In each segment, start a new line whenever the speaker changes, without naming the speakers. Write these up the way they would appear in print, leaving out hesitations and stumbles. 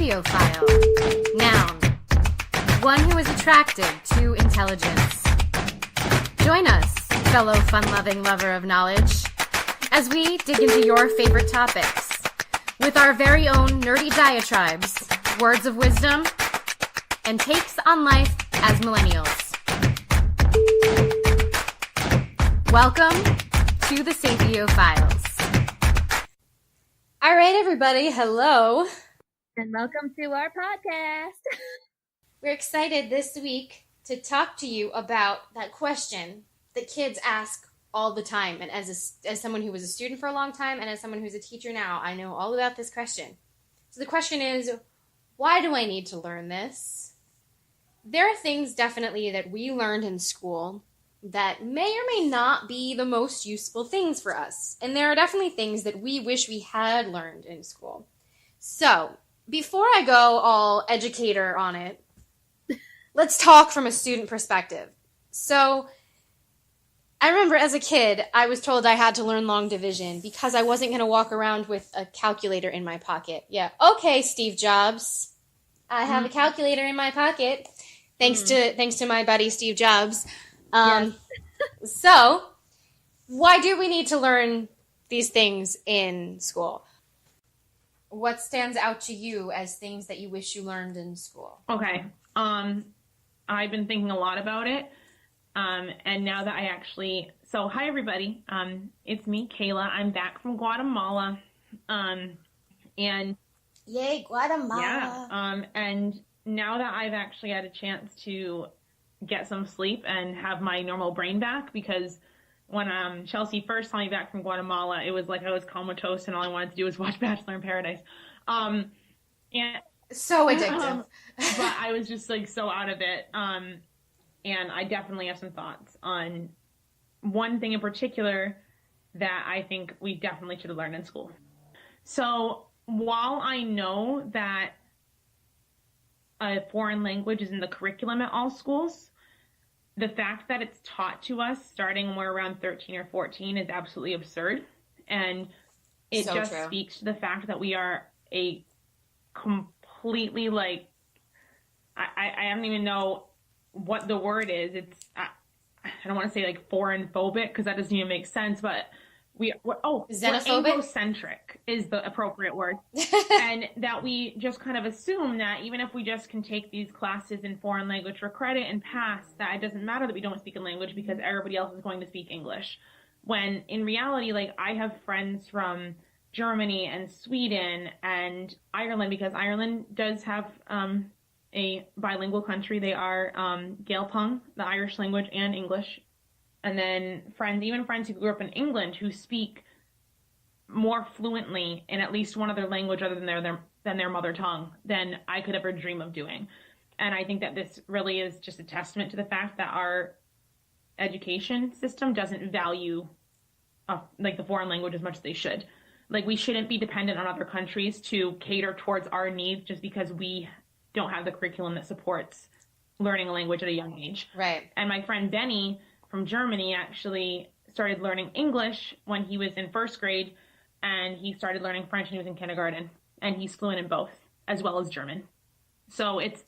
Saphiophile. Noun. One who is attracted to intelligence. Join us, fellow fun-loving lover of knowledge, as we dig into your favorite topics with our very own nerdy diatribes, words of wisdom, and takes on life as millennials. Welcome to the Saphiophile. All right, everybody, hello.
And welcome to our podcast.
We're excited this week to talk to you about that question that kids ask all the time. And as someone who was a student for a long time and as someone who's a teacher now, I know all about this question. So the question is, why do I need to learn this? There are things definitely that we learned in school that may or may not be the most useful things for us. And there are definitely things that we wish we had learned in school. So, before I go all educator on it, let's talk from a student perspective. So, I remember as a kid, I was told I had to learn long division because I wasn't going to walk around with a calculator in my pocket. Yeah, okay, Steve Jobs. I have a calculator in my pocket. Thanks to my buddy Steve Jobs.
Yes.
So, why do we need to learn these things in school? What stands out to you as things that you wish you learned in school?
Okay. I've been thinking a lot about it. And now that hi everybody. It's me, Kayla. I'm back from Guatemala. And
Yay, Guatemala.
yeah. And now that I've actually had a chance to get some sleep and have my normal brain back, because when Chelsea first saw me back from Guatemala, it was like I was comatose and all I wanted to do was watch Bachelor in Paradise. And
so addictive.
but I was just like so out of it. And I definitely have some thoughts on one thing in particular that I think we definitely should have learned in school. So while I know that a foreign language is in the curriculum at all schools, the fact that it's taught to us starting when we're around 13 or 14 is absolutely absurd. And it
So
just
true.
speaks to the fact that we are a completely I don't even know what the word is. I don't want to say like foreign phobic because that doesn't even make sense, but we're
Xenophobic?
Anglo-centric is the appropriate word. And that we just kind of assume that even if we just can take these classes in foreign language for credit and pass, that it doesn't matter that we don't speak a language because everybody else is going to speak English. When in reality, like, I have friends from Germany and Sweden and Ireland, because Ireland does have a bilingual country. They are Gaelpung, the Irish language, and English. And then friends who grew up in England who speak more fluently in at least one other language other than their mother tongue than I could ever dream of doing. And I think that this really is just a testament to the fact that our education system doesn't value like the foreign language as much as they should. Like, we shouldn't be dependent on other countries to cater towards our needs just because we don't have the curriculum that supports learning a language at a young age.
Right.
And my friend Benny from Germany actually started learning English when he was in first grade, and he started learning French when he was in kindergarten, and he's fluent in both as well as German. So it's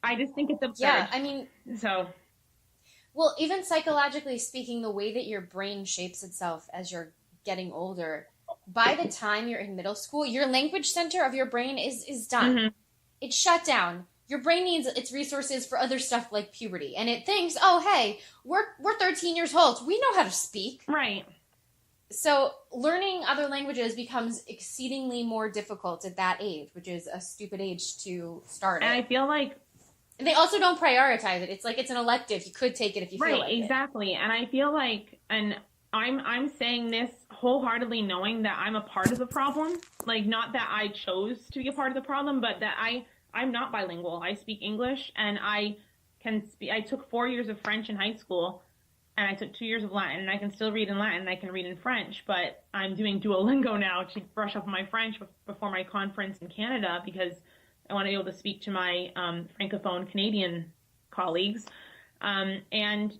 I just think it's absurd.
Yeah, I mean,
so
well, even psychologically speaking, the way that your brain shapes itself as you're getting older, by the time you're in middle school, your language center of your brain is done.
Mhm.
It's shut down. Your brain needs its resources for other stuff like puberty. And it thinks, oh, hey, we're 13 years old. We know how to speak.
right.
So learning other languages becomes exceedingly more difficult at that age, which is a stupid age to start
And
it.
I feel like
And they also don't prioritize it. It's like it's an elective. You could take it if you feel like
exactly. And I feel like, and I'm saying this wholeheartedly knowing that I'm a part of the problem. Like, not that I chose to be a part of the problem, but that I'm not bilingual. I speak English, and I took 4 years of French in high school, and I took 2 years of Latin, and I can still read in Latin, and I can read in French, but I'm doing Duolingo now to brush up on my French before my conference in Canada, because I want to be able to speak to my Francophone Canadian colleagues. And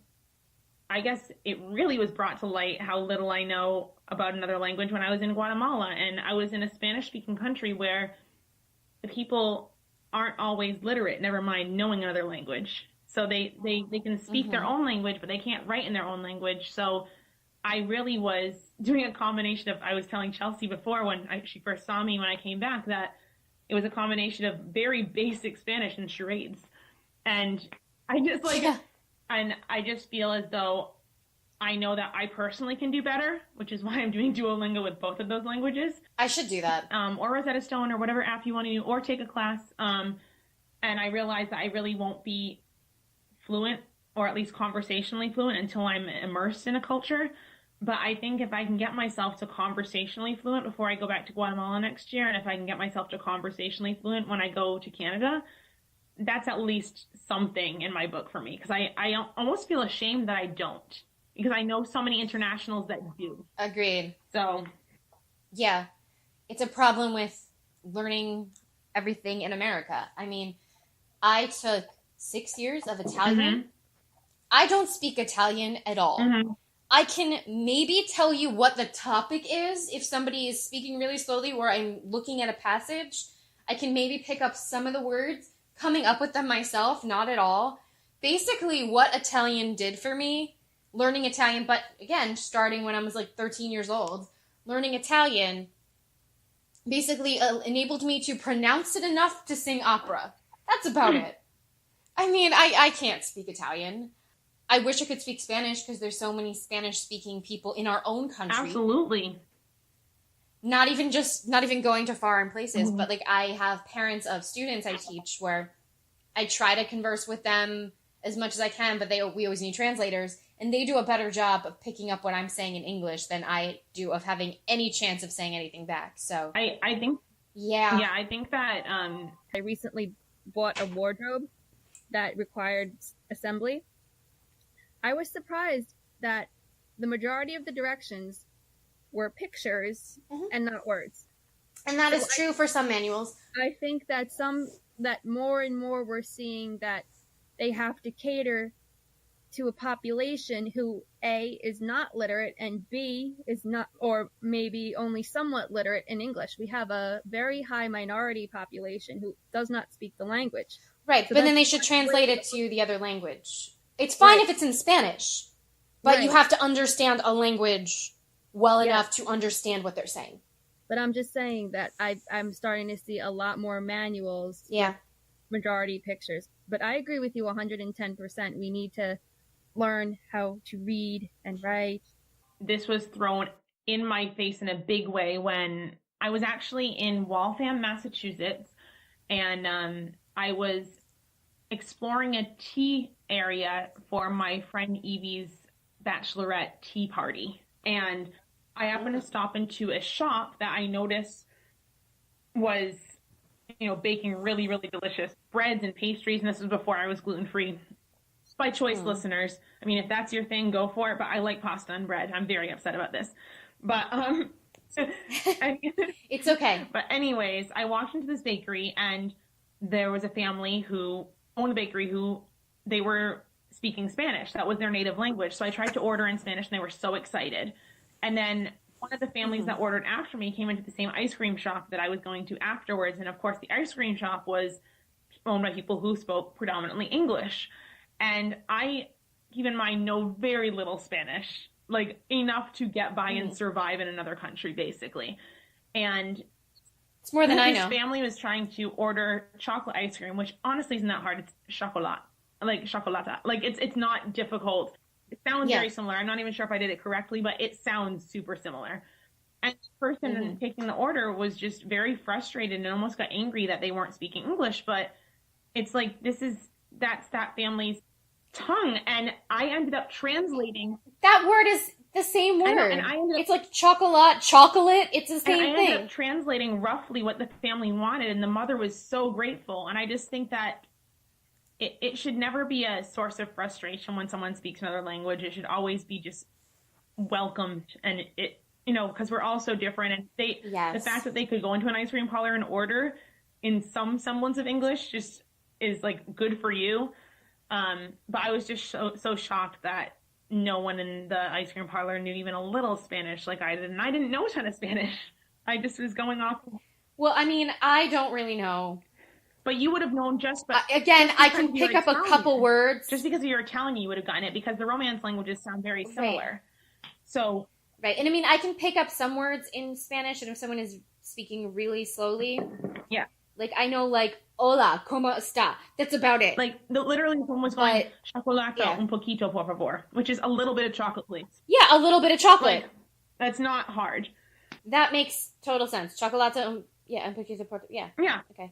I guess it really was brought to light how little I know about another language when I was in Guatemala, and I was in a Spanish-speaking country where the people aren't always literate, never mind knowing another language. So they can speak their own language, but they can't write in their own language. So I really was doing a combination of, I was telling Chelsea before when she first saw me when I came back, that it was a combination of very basic Spanish and charades. And I just and I just feel as though I know that I personally can do better, which is why I'm doing Duolingo with both of those languages.
I should do that.
Or Rosetta Stone or whatever app you want to do, or take a class. And I realized that I really won't be fluent, or at least conversationally fluent, until I'm immersed in a culture. But I think if I can get myself to conversationally fluent before I go back to Guatemala next year, and if I can get myself to conversationally fluent when I go to Canada, that's at least something in my book for me. Because I almost feel ashamed that I don't. Because I know so many internationals that do.
Agreed.
So,
yeah, it's a problem with learning everything in America. I mean, I took 6 years of Italian. I don't speak Italian at all. I can maybe tell you what the topic is if somebody is speaking really slowly or I'm looking at a passage. I can maybe pick up some of the words, coming up with them myself, not at all. Basically, what Italian did for me, learning Italian, but again, starting when I was like 13 years old, learning Italian basically enabled me to pronounce it enough to sing opera. That's about it. I mean, I can't speak Italian. I wish I could speak Spanish because there's so many Spanish-speaking people in our own country.
Absolutely.
Not even going to foreign places, but like I have parents of students I teach where I try to converse with them as much as I can, but we always need translators, and they do a better job of picking up what I'm saying in English than I do of having any chance of saying anything back. So
I think I think that
I recently bought a wardrobe that required assembly. I was surprised that the majority of the directions were pictures and not words.
And that is true for some manuals.
I think that more and more we're seeing that they have to cater to a population who A, is not literate, and B, is not, or maybe only somewhat literate in English. We have a very high minority population who does not speak the language.
Right, so but then they should translate it to the other language. It's fine if it's in Spanish, but you have to understand a language well enough to understand what they're saying.
But I'm just saying that I'm starting to see a lot more manuals.
Yeah.
Majority pictures. But I agree with you 110%. We need to learn how to read and write.
This was thrown in my face in a big way when I was actually in Waltham, Massachusetts, and I was exploring a tea area for my friend Evie's bachelorette tea party. And I happened to stop into a shop that I noticed was, baking really, really delicious breads and pastries. And this was before I was gluten-free. By choice, listeners. I mean, if that's your thing, go for it. But I like pasta and bread. I'm very upset about this. But
it's okay.
But anyways, I walked into this bakery, and there was a family who owned a bakery who they were speaking Spanish. That was their native language. So I tried to order in Spanish, and they were so excited. And then one of the families that ordered after me came into the same ice cream shop that I was going to afterwards. And of course, the ice cream shop was owned by people who spoke predominantly English. And I, keep in mind, know very little Spanish, like enough to get by and survive in another country, basically. And
it's more than I know.
This family was trying to order chocolate ice cream, which honestly isn't that hard. It's chocolate, like chocolata. Like it's not difficult. It sounds very similar. I'm not even sure if I did it correctly, but it sounds super similar. And the person taking the order was just very frustrated and almost got angry that they weren't speaking English. But it's like, that's that family's tongue. And I ended up translating.
That word is the same word.
And I ended up,
it's like chocolate. It's the same
thing.
I
ended up translating roughly what the family wanted. And the mother was so grateful. And I just think that it should never be a source of frustration when someone speaks another language. It should always be just welcomed. And because we're all so different. And the fact that they could go into an ice cream parlor and order in some semblance of English just is like good for you. But I was just so shocked that no one in the ice cream parlor knew even a little Spanish like I did. And I didn't know a ton of Spanish. I just was going off
Well, I mean, I don't really know.
But you would have known
Again, I can
because you're
pick up a
Italian.
couple words.
Just because you're Italian, you would have gotten it because the Romance languages sound very similar. So,
right. And I mean, I can pick up some words in Spanish, and if someone is speaking really slowly,
yeah.
Like, I know, like, hola, ¿cómo está? That's about it.
Like, literally, someone was going, chocolate un poquito, por favor, which is a little bit of chocolate, please.
Yeah, a little bit of chocolate.
Like, that's not hard.
That makes total sense. Chocolate, un poquito, yeah.
Yeah.
Okay.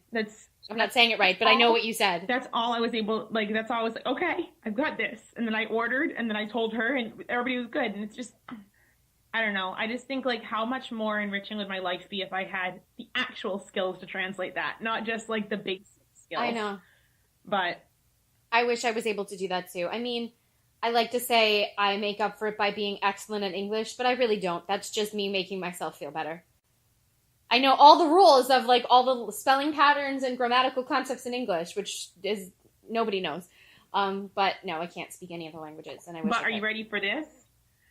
I'm
not saying it right, but I know what you said.
That's all I was able, like, that's all I was like, okay, I've got this. And then I ordered, and then I told her, and everybody was good. And it's just, I don't know. I just think, like, how much more enriching would my life be if I had the actual skills to translate that, not just, like, the basic skills.
I know.
But
I wish I was able to do that, too. I mean, I like to say I make up for it by being excellent at English, but I really don't. That's just me making myself feel better. I know all the rules of, like, all the spelling patterns and grammatical concepts in English, which is nobody knows. But no, I can't speak any other languages, and I wish I could.
Are you ready for this?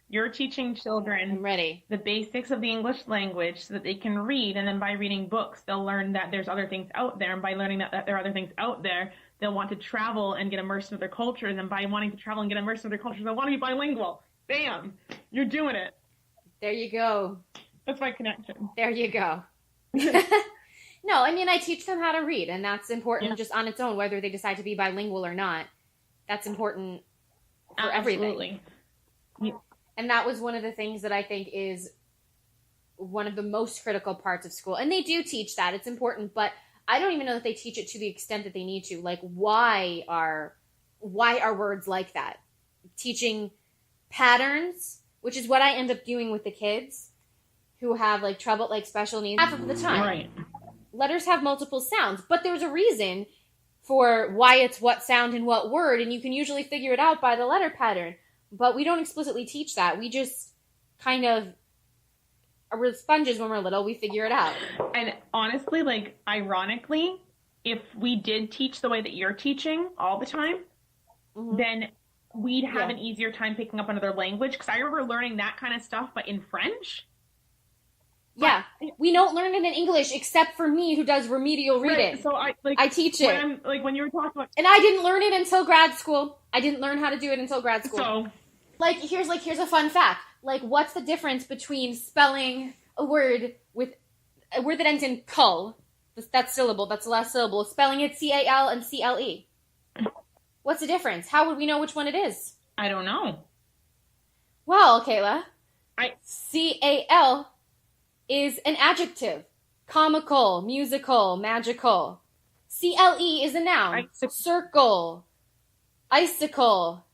You're teaching children
I'm ready.
The basics of the English language so that they can read, and then by reading books, they'll learn that there's other things out there, and by learning that there are other things out there, they'll want to travel and get immersed in their cultures, and by wanting to travel and get immersed in their cultures, they'll want to be bilingual. Bam! You're doing it.
There you go.
That's my connection.
There you go. No, I mean, I teach them how to read, and that's important just on its own, whether they decide to be bilingual or not. That's important for everything.
Yeah.
And that was one of the things that I think is one of the most critical parts of school. And they do teach that. It's important, but I don't even know that they teach it to the extent that they need to. Like, why are words like that? Teaching patterns, which is what I end up doing with the kids who have, like, trouble, like, special needs half of the time.
Right.
Letters have multiple sounds, but there's a reason for why it's what sound and what word, and you can usually figure it out by the letter pattern. But we don't explicitly teach that. We just kind of we're sponges when we're little. We figure it out.
And honestly, like, ironically, if we did teach the way that you're teaching all the time, then we'd have an easier time picking up another language. Because I remember learning that kind of stuff, but in French.
Yeah, we don't learn it in English except for me, who does remedial reading.
Right, so I
teach it.
When you were talking about,
and I didn't learn it until grad school. I didn't learn how to do it until grad school.
So,
here's a fun fact. Like, what's the difference between spelling a word that ends in cull? That's syllable. That's the last syllable. Spelling it C-A-L and C-L-E. What's the difference? How would we know which one it is?
I don't know.
Well, Kayla, C-A-L is an adjective. Comical, musical, magical. C-L-E is a noun. Circle. Icicle.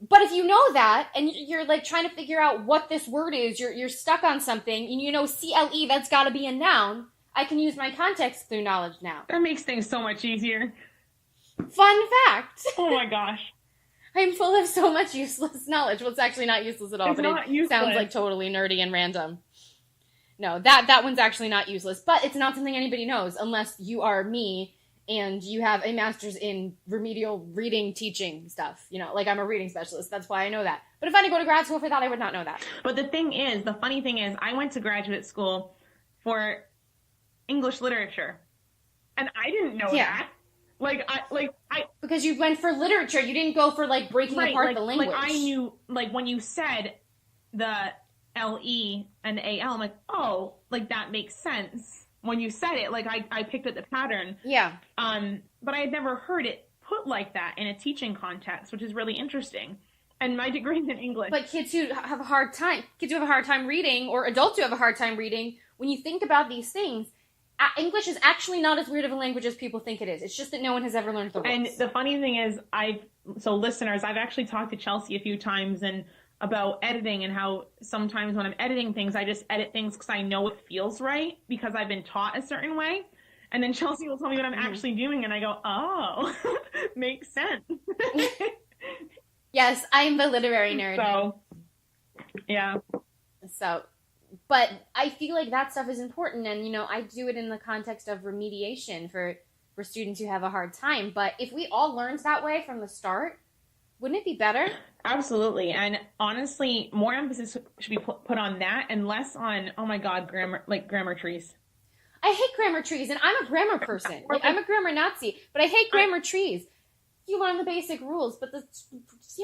But if you know that, and you're, like, trying to figure out what this word is, you're stuck on something, and you know C-L-E, that's gotta be a noun, I can use my context clue knowledge now.
That makes things so much easier.
Fun fact.
Oh my gosh.
I'm full of so much useless knowledge. Well, it's actually not useless at all,
It's
but
not
it
useless.
Sounds like totally nerdy and random. No, that one's actually not useless, but it's not something anybody knows unless you are me and you have a master's in remedial reading teaching stuff. You know, like, I'm a reading specialist. That's why I know that. But if I didn't go to grad school for that, I would not know that.
But the funny thing is, I went to graduate school for English literature, and I didn't know that. Because
you went for literature, you didn't go for, like, breaking apart the language.
Like, I knew, like, when you said the L-E and the A-L, I'm like, oh, like, that makes sense. When you said it, like, I picked up the pattern.
Yeah.
But I had never heard it put like that in a teaching context, which is really interesting. And my degree's in English.
But kids who have a hard time reading, or adults who have a hard time reading, when you think about these things, English is actually not as weird of a language as people think it is. It's just that no one has ever learned the rules.
And the funny thing is, listeners, I've actually talked to Chelsea a few times about editing, and how sometimes when I'm editing things, I just edit things because I know it feels right, because I've been taught a certain way. And then Chelsea will tell me what I'm actually doing, and I go, oh, makes sense.
Yes, I'm the literary nerd.
So, yeah.
But I feel like that stuff is important, and, you know, I do it in the context of remediation for students who have a hard time. But if we all learned that way from the start, wouldn't it be better?
Absolutely. And honestly, more emphasis should be put on that and less on, oh my God, grammar trees.
I hate grammar trees, and I'm a grammar person. Like, I'm a grammar Nazi, but I hate grammar trees. You learn the basic rules, but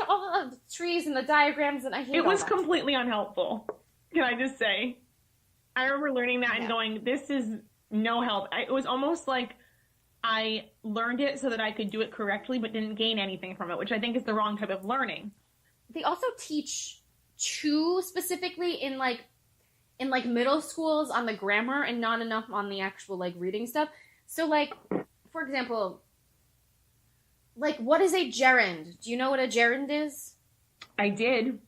all the trees and the diagrams, and I hate
it. Was
that.
completely unhelpful. Can I just say? I remember learning that and going, "This is no help." It was almost like I learned it so that I could do it correctly, but didn't gain anything from it, which I think is the wrong type of learning.
They also teach too specifically in middle schools on the grammar and not enough on the actual like reading stuff. So like, for example, like what is a gerund? Do you know what a gerund is?
I did.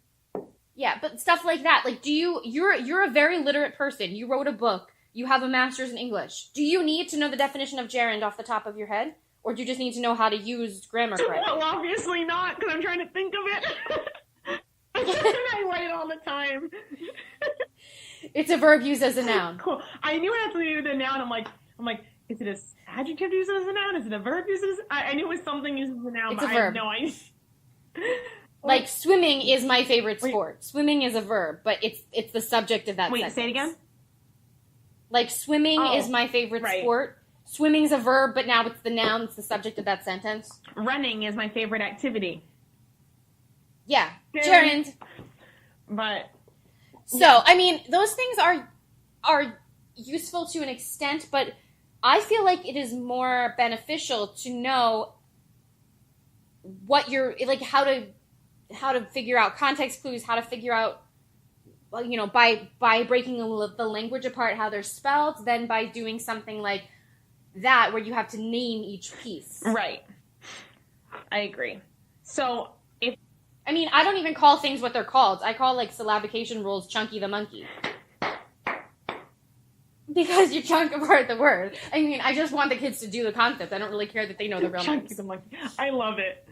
Yeah, but stuff like that. Like, you're a very literate person. You wrote a book. You have a master's in English. Do you need to know the definition of gerund off the top of your head? Or do you just need to know how to use grammar correctly?
Well, obviously not, because I'm trying to think of it. I write all the time.
It's a verb used as a noun.
Cool. I knew it had to do with a noun. I'm like, is it an adjective used as a noun? Is it a verb used as? I knew it was something used as a noun,
It's
but
a
I
verb.
have no idea.
Like, swimming is my favorite sport. Swimming is a verb, but it's the subject of that sentence.
Wait, say it again?
Like, swimming is my favorite sport. Swimming's a verb, but now it's the noun. It's the subject of that sentence.
Running is my favorite activity.
Yeah. Gerund.
But...
So, I mean, those things are useful to an extent, but I feel like it is more beneficial to know what you're, like, how to figure out context clues, how to figure out, you know, by breaking the language apart, how they're spelled, than by doing something like that where you have to name each piece.
Right. I agree. So,
I mean, I don't even call things what they're called. I call, like, syllabication rules Chunky the monkey. Because you chunk apart the word. I mean, I just want the kids to do the concept. I don't really care that they know the real
Chunky
names.
the monkey. I love it.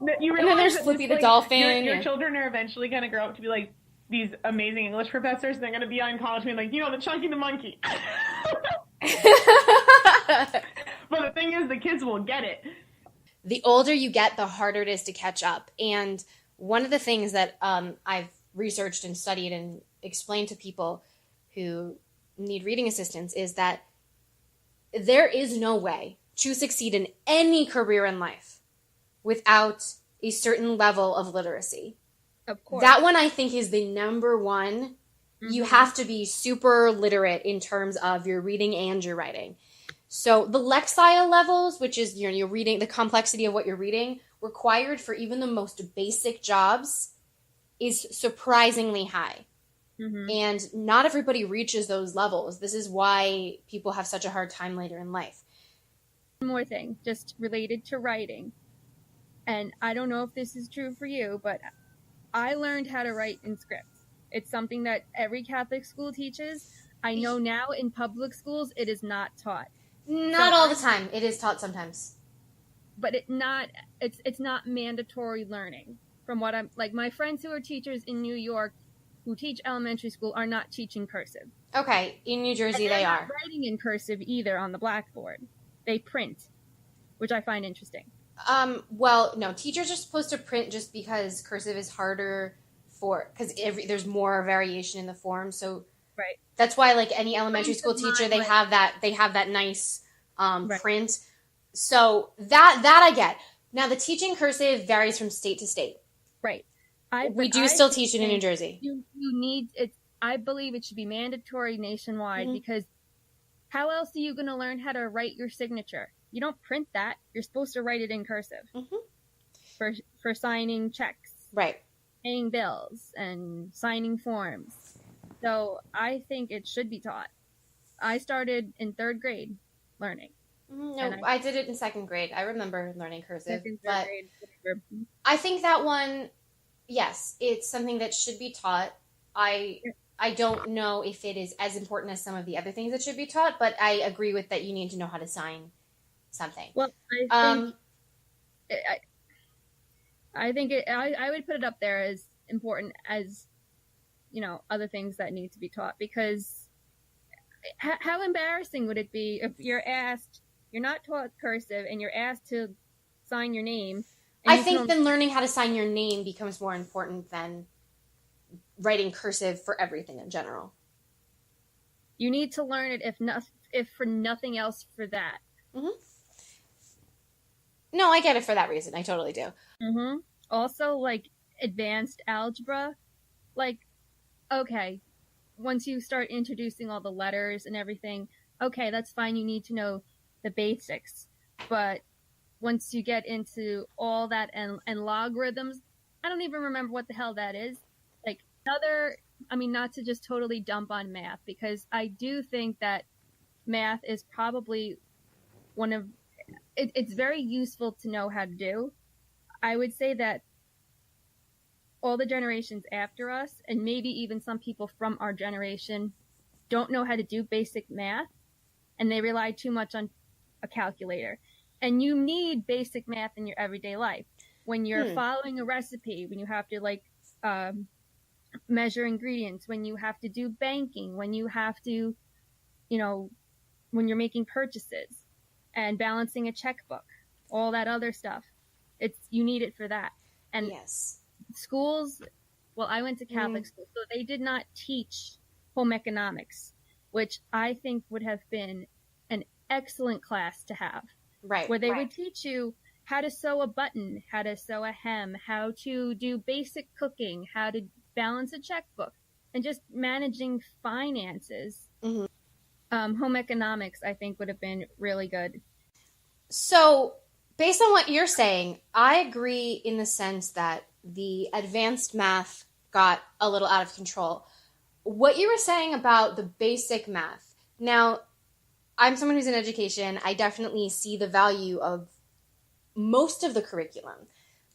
And then there's Flippy the dolphin.
Your children are eventually going to grow up to be like these amazing English professors. They're going to be on college being like, the Chunky the monkey. But the thing is, the kids will get it.
The older you get, the harder it is to catch up. And one of the things that I've researched and studied and explained to people who need reading assistance is that there is no way to succeed in any career in life without a certain level of literacy.
Of course.
That one I think is the number one. Mm-hmm. You have to be super literate in terms of your reading and your writing. So the Lexile levels, which is you're reading, the complexity of what you're reading, required for even the most basic jobs is surprisingly high. Mm-hmm. And not everybody reaches those levels. This is why people have such a hard time later in life.
One more thing, just related to writing. And I don't know if this is true for you, but I learned how to write in script. It's something that every Catholic school teaches. I know now in public schools it is not taught.
Not all the time. It is taught sometimes.
But it's not mandatory learning. From what I'm like, my friends who are teachers in New York who teach elementary school are not teaching cursive.
Okay, in New Jersey they are.
Not writing in cursive either on the blackboard. They print, which I find interesting.
Well, no, teachers are supposed to print just because cursive is harder because there's more variation in the form. So
right.
That's why, like any elementary school teacher, they have that nice print. So that I get. Now the teaching cursive varies from state to state.
Right.
We do still teach it in New Jersey.
You need it. I believe it should be mandatory nationwide because how else are you going to learn how to write your signature? You don't print that. You're supposed to write it in cursive for signing checks,
right?
Paying bills and signing forms. So I think it should be taught. I started in 3rd grade learning.
No, I did it in 2nd grade. I remember learning cursive, but
grade,
I think that one, yes, it's something that should be taught. I don't know if it is as important as some of the other things that should be taught, but I agree with that you need to know how to sign something.
Well, I would put it up there as important as, other things that need to be taught, because how embarrassing would it be if you're not taught cursive and you're asked to sign your name.
I think then learning how to sign your name becomes more important than writing cursive for everything in general.
You need to learn it if for nothing else for that.
Hmm. No, I get it for that reason. I totally do.
Also, like advanced algebra, like, okay, once you start introducing all the letters and everything, okay, that's fine. You need to know the basics. But once you get into all that and logarithms, I don't even remember what the hell that is. Like not to just totally dump on math, because I do think that math is probably it's very useful to know how to do. I would say that all the generations after us, and maybe even some people from our generation, don't know how to do basic math, and they rely too much on a calculator. And you need basic math in your everyday life. When you're following a recipe, when you have to measure ingredients, when you have to do banking, when you have to, when you're making purchases and balancing a checkbook, all that other stuff. You need it for that. And
yes.
Schools, well, I went to Catholic school, so they did not teach home economics, which I think would have been an excellent class to have.
Right.
Where they would teach you how to sew a button, how to sew a hem, how to do basic cooking, how to balance a checkbook, and just managing finances. Home economics, I think, would have been really good.
So, based on what you're saying, I agree in the sense that the advanced math got a little out of control. What you were saying about the basic math, now, I'm someone who's in education. I definitely see the value of most of the curriculum.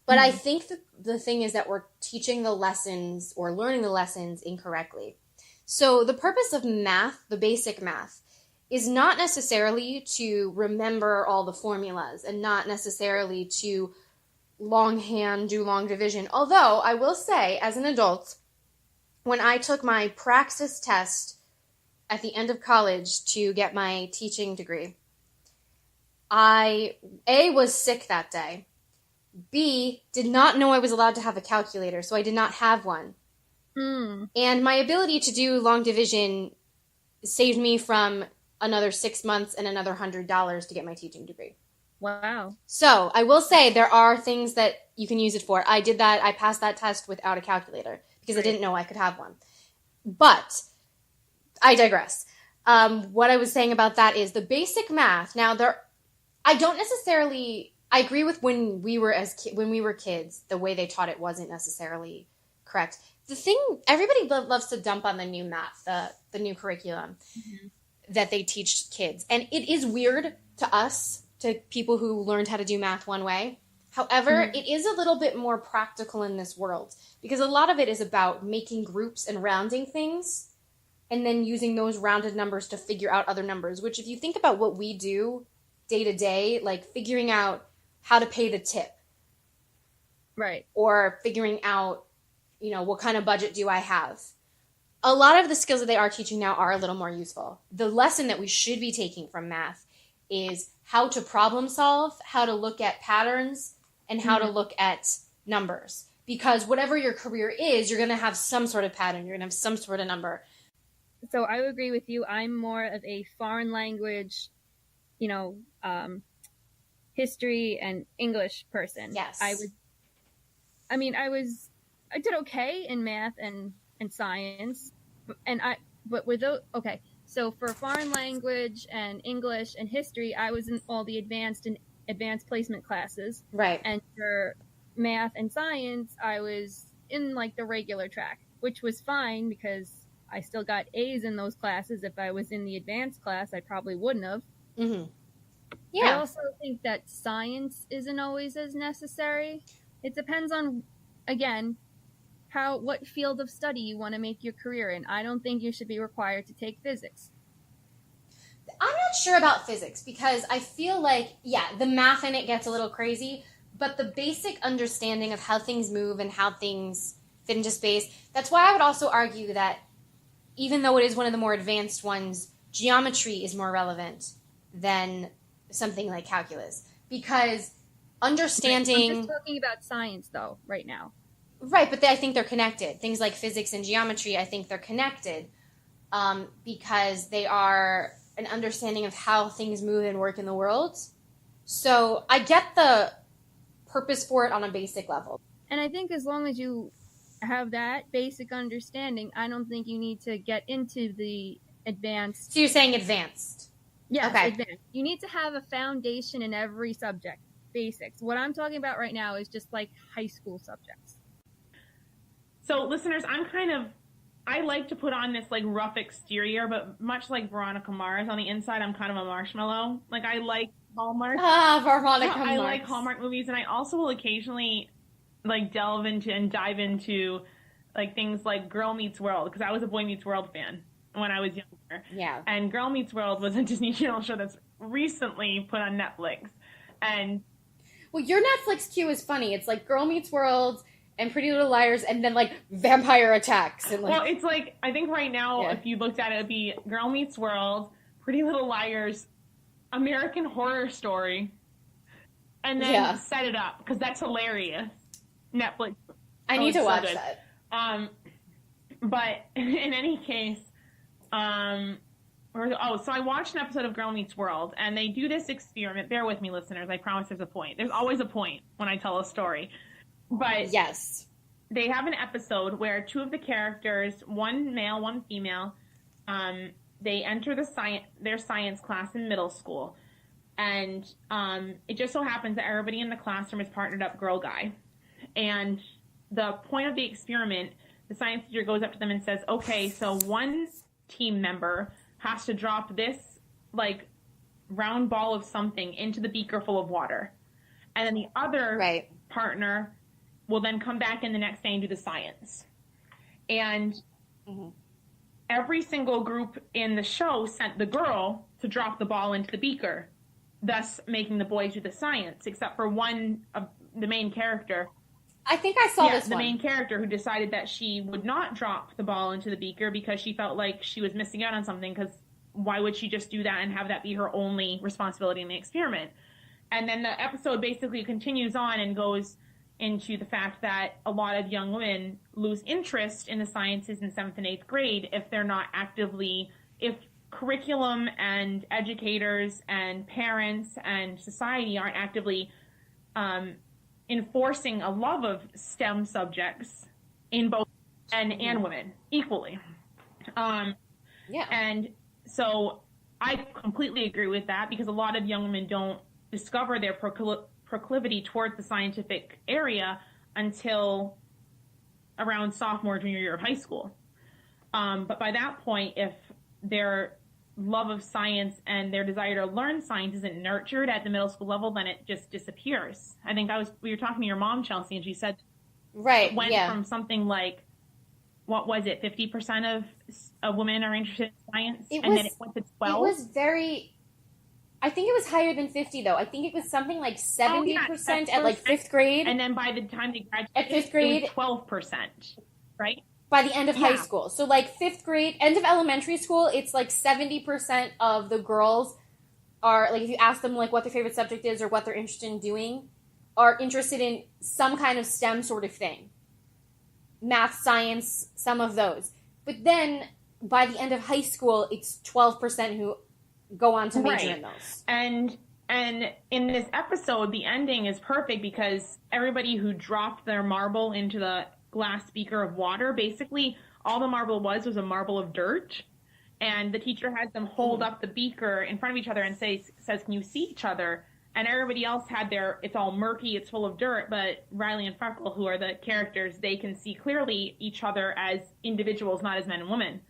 But I think the thing is that we're teaching the lessons or learning the lessons incorrectly. So the purpose of math, the basic math, is not necessarily to remember all the formulas and not necessarily to longhand do long division. Although I will say, as an adult, when I took my praxis test at the end of college to get my teaching degree, I, A, was sick that day. B, did not know I was allowed to have a calculator, so I did not have one. And my ability to do long division saved me from another 6 months and another $100 to get my teaching degree.
Wow.
So I will say there are things that you can use it for. I did that. I passed that test without a calculator because I didn't know I could have one. But I digress. What I was saying about that is the basic math. Now, I don't necessarily. I agree with when we were kids, the way they taught it wasn't necessarily correct. The thing, everybody loves to dump on the new math, the new curriculum that they teach kids. And it is weird to us, to people who learned how to do math one way. However, it is a little bit more practical in this world because a lot of it is about making groups and rounding things and then using those rounded numbers to figure out other numbers, which if you think about what we do day to day, like figuring out how to pay the tip.
Right.
Or figuring out, what kind of budget do I have? A lot of the skills that they are teaching now are a little more useful. The lesson that we should be taking from math is how to problem solve, how to look at patterns, and how to look at numbers. Because whatever your career is, you're going to have some sort of pattern. You're going to have some sort of number.
So I would agree with you. I'm more of a foreign language, history and English person.
Yes.
I did okay in math and science, so for foreign language and English and history, I was in all the advanced placement classes.
Right.
And for math and science, I was in the regular track, which was fine because I still got A's in those classes. If I was in the advanced class, I probably wouldn't have.
Mm-hmm. Yeah.
I also think that science isn't always as necessary. It depends on, again, what field of study you want to make your career in. I don't think you should be required to take physics.
I'm not sure about physics because I feel like, the math in it gets a little crazy, but the basic understanding of how things move and how things fit into space, that's why I would also argue that even though it is one of the more advanced ones, geometry is more relevant than something like calculus. Because understanding...
I'm just talking about science, though, right now.
Right, but I think they're connected. Things like physics and geometry, I think they're connected. because they are an understanding of how things move and work in the world. So I get the purpose for it on a basic level.
And I think as long as you have that basic understanding, I don't think you need to get into the advanced.
So you're saying advanced?
Yes,
okay.
Advanced. You need to have a foundation in every subject, basics. What I'm talking about right now is just like high school subjects.
So listeners, I like to put on this like rough exterior, but much like Veronica Mars, on the inside I'm kind of a marshmallow. Like I like Hallmark.
Veronica Mars.
I like Hallmark movies, and I also will occasionally like delve into and dive into like things like Girl Meets World, because I was a Boy Meets World fan when I was younger.
Yeah.
And Girl Meets World was a Disney Channel show that's recently put on Netflix. And
well, your Netflix queue is funny. It's like Girl Meets World and Pretty Little Liars, and then like vampire attacks. And like,
well, it's like, I think right now, if you looked at it, it'd be Girl Meets World, Pretty Little Liars, American Horror Story, and then Set It Up, because that's hilarious. Netflix.
I need to watch that.
But in any case, so I watched an episode of Girl Meets World, and they do this experiment. Bear with me, listeners. I promise there's a point. There's always a point when I tell a story. But
yes,
they have an episode where two of the characters, one male, one female, they enter their science class in middle school. And it just so happens that everybody in the classroom is partnered up girl-guy. And the point of the experiment, the science teacher goes up to them and says, okay, so one team member has to drop this, like, round ball of something into the beaker full of water. And then the other partner will then come back in the next day and do the science. And every single group in the show sent the girl to drop the ball into the beaker, thus making the boys do the science, except for one of the main character.
I think I saw this one.
The main character who decided that she would not drop the ball into the beaker because she felt like she was missing out on something, because why would she just do that and have that be her only responsibility in the experiment? And then the episode basically continues on and goes into the fact that a lot of young women lose interest in the sciences in 7th and 8th grade if they're not actively, if curriculum and educators and parents and society aren't actively enforcing a love of STEM subjects in both men and women equally. And so I completely agree with that, because a lot of young women don't discover their proclivity towards the scientific area until around sophomore, junior year of high school. But by that point, if their love of science and their desire to learn science isn't nurtured at the middle school level, then it just disappears. I think we were talking to your mom, Chelsea, and she said it went from something like, what was it, 50% of women are interested in science, then it went to 12%.
It was I think it was higher than 50, though. I think it was something like 70% at like 5th grade.
And then by the time they graduated,
at 5th grade,
it was 12%, right?
By the end of high school. So like 5th grade, end of elementary school, it's like 70% of the girls are, like, if you ask them like what their favorite subject is or what they're interested in doing, are interested in some kind of STEM sort of thing. Math, science, some of those. But then by the end of high school, it's 12% who go on to major in those.
And in this episode, the ending is perfect, because everybody who dropped their marble into the glass beaker of water, basically all the marble was a marble of dirt, and the teacher has them hold up the beaker in front of each other and says, can you see each other? And everybody else had it's all murky, it's full of dirt, but Riley and Freckle, who are the characters, they can see clearly each other as individuals, not as men and women.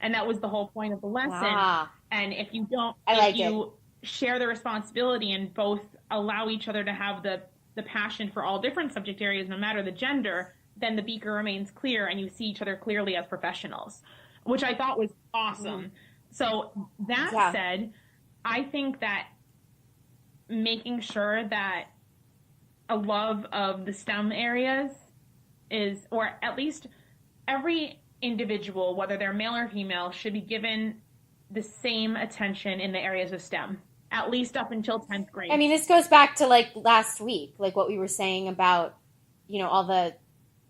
And that was the whole point of the lesson. And if you share the responsibility and both allow each other to have the passion for all different subject areas, no matter the gender, then the beaker remains clear and you see each other clearly as professionals, which I thought was awesome. So that said, I think that making sure that a love of the STEM areas is, or at least every individual, whether they're male or female, should be given the same attention in the areas of STEM, at least up until 10th grade.
I mean, this goes back to like last week, like what we were saying about, all the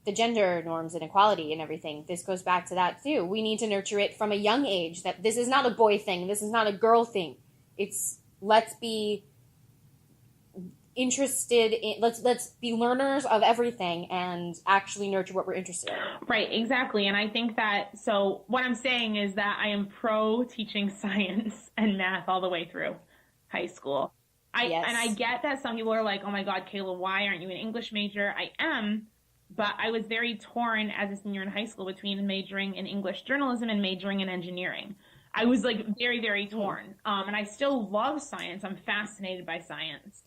the gender norms and equality and everything. This goes back to that too. We need to nurture it from a young age, that this is not a boy thing. This is not a girl thing. It's, let's be interested in, let's be learners of everything and actually nurture what we're interested in.
Right, exactly. And I think that, so what I'm saying is that I am pro teaching science and math all the way through high school.
Yes.
And I get that some people are like, oh my God, Kayla, why aren't you an English major? I am, but I was very torn as a senior in high school between majoring in English journalism and majoring in engineering. I was like very, very torn. And I still love science. I'm fascinated by science.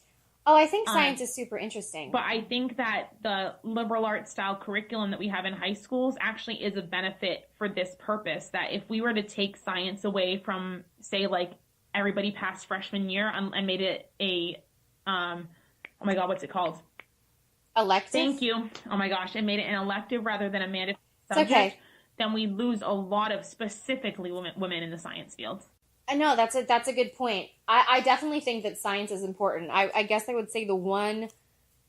Oh, I think science is super interesting.
But I think that the liberal arts style curriculum that we have in high schools actually is a benefit for this purpose, that if we were to take science away from, say, like everybody past freshman year and made it a, oh my God, what's it called?
Elective?
Thank you. Oh my gosh. And made it an elective rather than a mandatory subject, then we lose a lot of specifically women in the science field.
I know, that's a good point. I definitely think that science is important. I guess I would say the one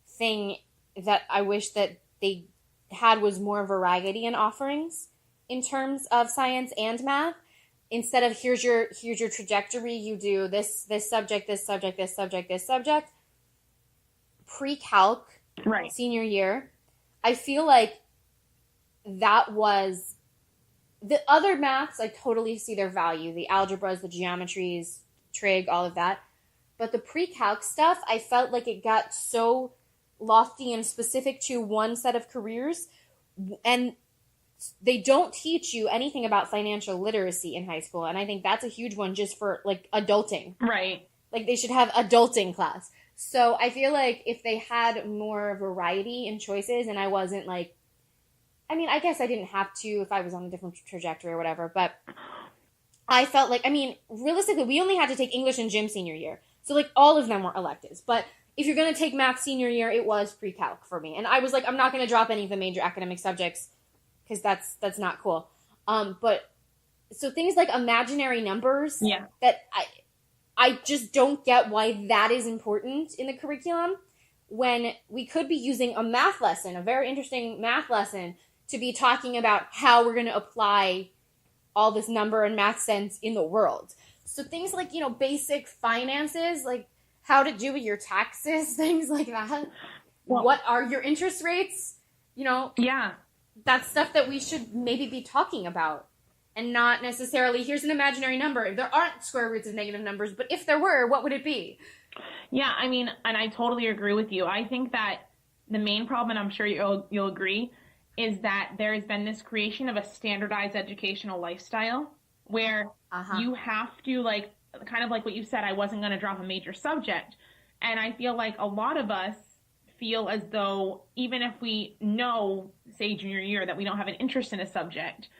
thing that I wish that they had was more variety in offerings in terms of science and math. Instead of here's your trajectory, you do this subject, this subject, this subject, this subject. Pre-calc,
right,
senior year, I feel like that was. The other maths, I totally see their value. The algebras, the geometries, trig, all of that. But the pre-calc stuff, I felt like it got so lofty and specific to one set of careers. And they don't teach you anything about financial literacy in high school. And I think that's a huge one just for, like, adulting.
Right.
Like, they should have adulting class. So I feel like if they had more variety in choices and I wasn't, like, I mean, I guess I didn't have to if I was on a different trajectory or whatever, but I felt like, I mean, realistically, we only had to take English and gym senior year. So, like, all of them were electives. But if you're going to take math senior year, it was pre-calc for me. And I was like, I'm not going to drop any of the major academic subjects because that's not cool. But so things like imaginary numbers,
yeah,
that I just don't get why that is important in the curriculum when we could be using a math lesson, a very interesting math lesson, to be talking about how we're going to apply all this number and math sense in the world. So things like, you know, basic finances, like how to do your taxes, things like that. Well, what are your interest rates? You know,
yeah,
that's stuff that we should maybe be talking about and not necessarily, here's an imaginary number. There aren't square roots of negative numbers, but if there were, what would it be?
Yeah, I mean, and I totally agree with you. I think that the main problem, and I'm sure you'll agree, is that there has been this creation of a standardized educational lifestyle where you have to, like, kind of like what you said, I wasn't going to drop a major subject. And I feel like a lot of us feel as though even if we know, say, junior year, that we don't have an interest in a subject,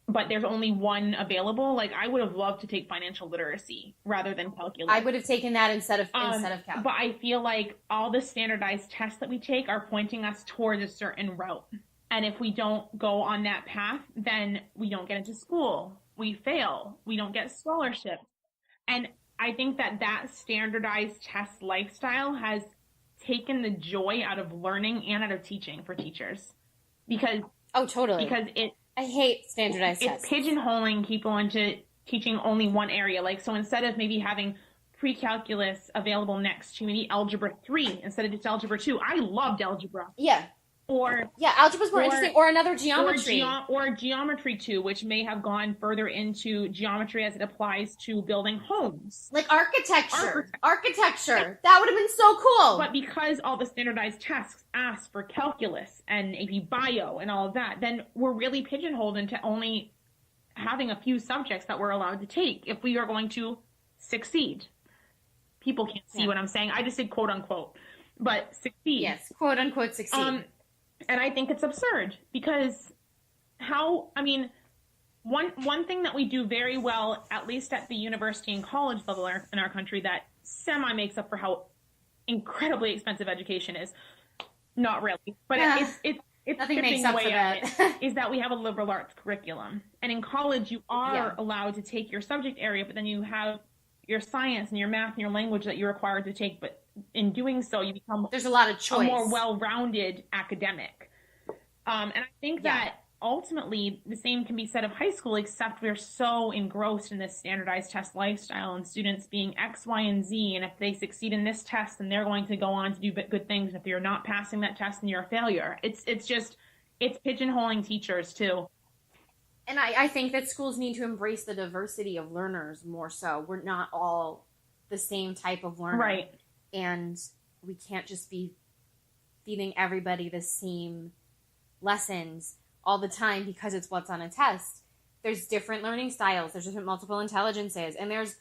but there's only one available, like, I would have loved to take financial literacy rather than calculus.
I would have taken that instead of calc.
But I feel like all the standardized tests that we take are pointing us towards a certain route. And if we don't go on that path, then we don't get into school. We fail. We don't get scholarships. And I think that standardized test lifestyle has taken the joy out of learning and out of teaching for teachers. Because
totally.
Because
I hate standardized tests.
It's pigeonholing people into teaching only one area. Like, so instead of maybe having pre-calculus available next to maybe algebra 3 instead of just algebra 2. I loved algebra.
Yeah. Algebra's more interesting, or another geometry.
Or geometry 2, which may have gone further into geometry as it applies to building homes.
Like architecture. That would have been so cool.
But because all the standardized tests ask for calculus and AP bio and all of that, then we're really pigeonholed into only having a few subjects that we're allowed to take if we are going to succeed. People can't see what I'm saying. I just said quote unquote. But succeed.
Yes, quote unquote succeed.
And I think it's absurd because one thing that we do very well, at least at the university and college level in our country, that semi makes up for how incredibly expensive education is. Not really, but it's
nothing makes up for that.
Is that we have a liberal arts curriculum, and in college you are allowed to take your subject area, but then you have your science and your math and your language that you're required to take, but in doing so, you become
there's a lot of choice.
A more well-rounded academic. And I think that ultimately the same can be said of high school, except we're so engrossed in this standardized test lifestyle and students being X, Y, and Z. And if they succeed in this test, then they're going to go on to do good things. And if you're not passing that test, then you're a failure. It's pigeonholing teachers too.
And I think that schools need to embrace the diversity of learners more so. We're not all the same type of learner.
Right.
And we can't just be feeding everybody the same lessons all the time because it's what's on a test. There's different learning styles. There's different multiple intelligences. And there's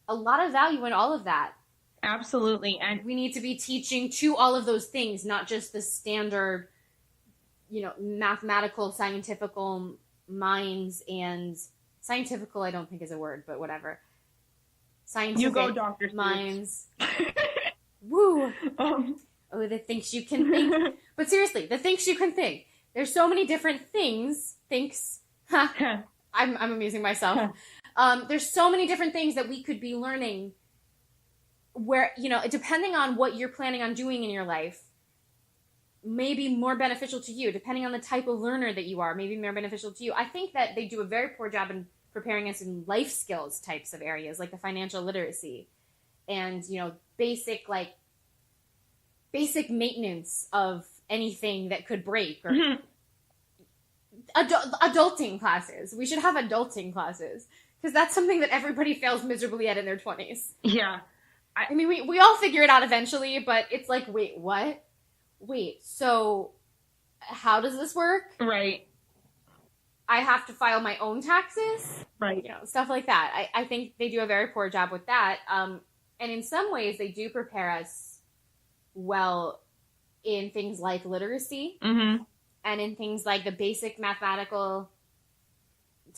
a lot of value in all of that.
Absolutely. And
we need to be teaching to all of those things, not just the standard, mathematical, scientifical minds and scientifical, I don't think is a word, but whatever. Scientific
you go, Dr.
minds. Woo. The things you can think. But seriously, the things you can think. There's so many different things. I'm amusing myself. There's so many different things that we could be learning where, depending on what you're planning on doing in your life, may be more beneficial to you, depending on the type of learner that you are, maybe more beneficial to you. I think that they do a very poor job in preparing us in life skills types of areas, like the financial literacy and, basic maintenance of anything that could break or adulting classes. We should have adulting classes because that's something that everybody fails miserably at in their 20s.
Yeah.
I mean, we all figure it out eventually, but it's like, wait, what? Wait, so how does this work?
Right.
I have to file my own taxes?
Right.
Stuff like that. I think they do a very poor job with that. And in some ways, they do prepare us well in things like literacy
and
in things like the basic mathematical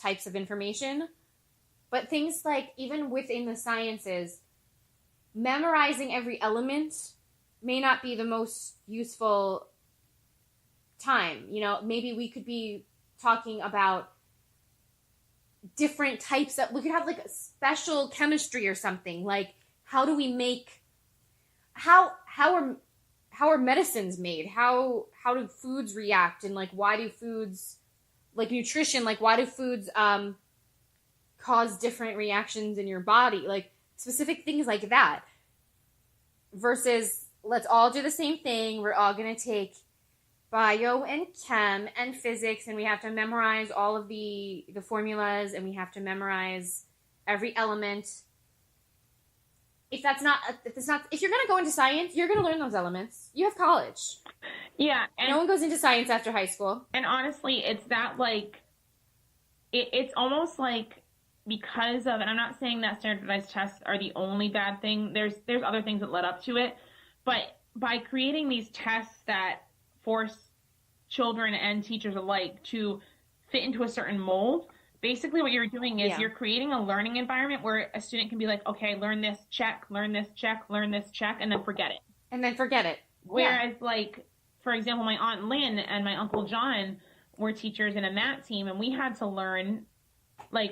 types of information. But things like, even within the sciences, memorizing every element may not be the most useful time. Maybe we could be talking about different types of, we could have like a special chemistry or something. Like, how do we make, how are medicines made? How do foods react? And like, why do foods, like nutrition, like why do foods cause different reactions in your body? Like specific things like that. Versus, let's all do the same thing. We're all going to take bio and chem and physics, and we have to memorize all of the formulas, and we have to memorize every element. If you're going to go into science, you're going to learn those elements. You have college.
Yeah. And
no one goes into science after high school.
And honestly, it's that it's almost like, because of, and I'm not saying that standardized tests are the only bad thing. There's other things that led up to it. But by creating these tests that force children and teachers alike to fit into a certain mold, basically what you're doing is you're creating a learning environment where a student can be like, okay, learn this, check, learn this, check, learn this, check, and then forget it. Whereas, for example, my Aunt Lynn and my Uncle John were teachers in a math team, and we had to learn,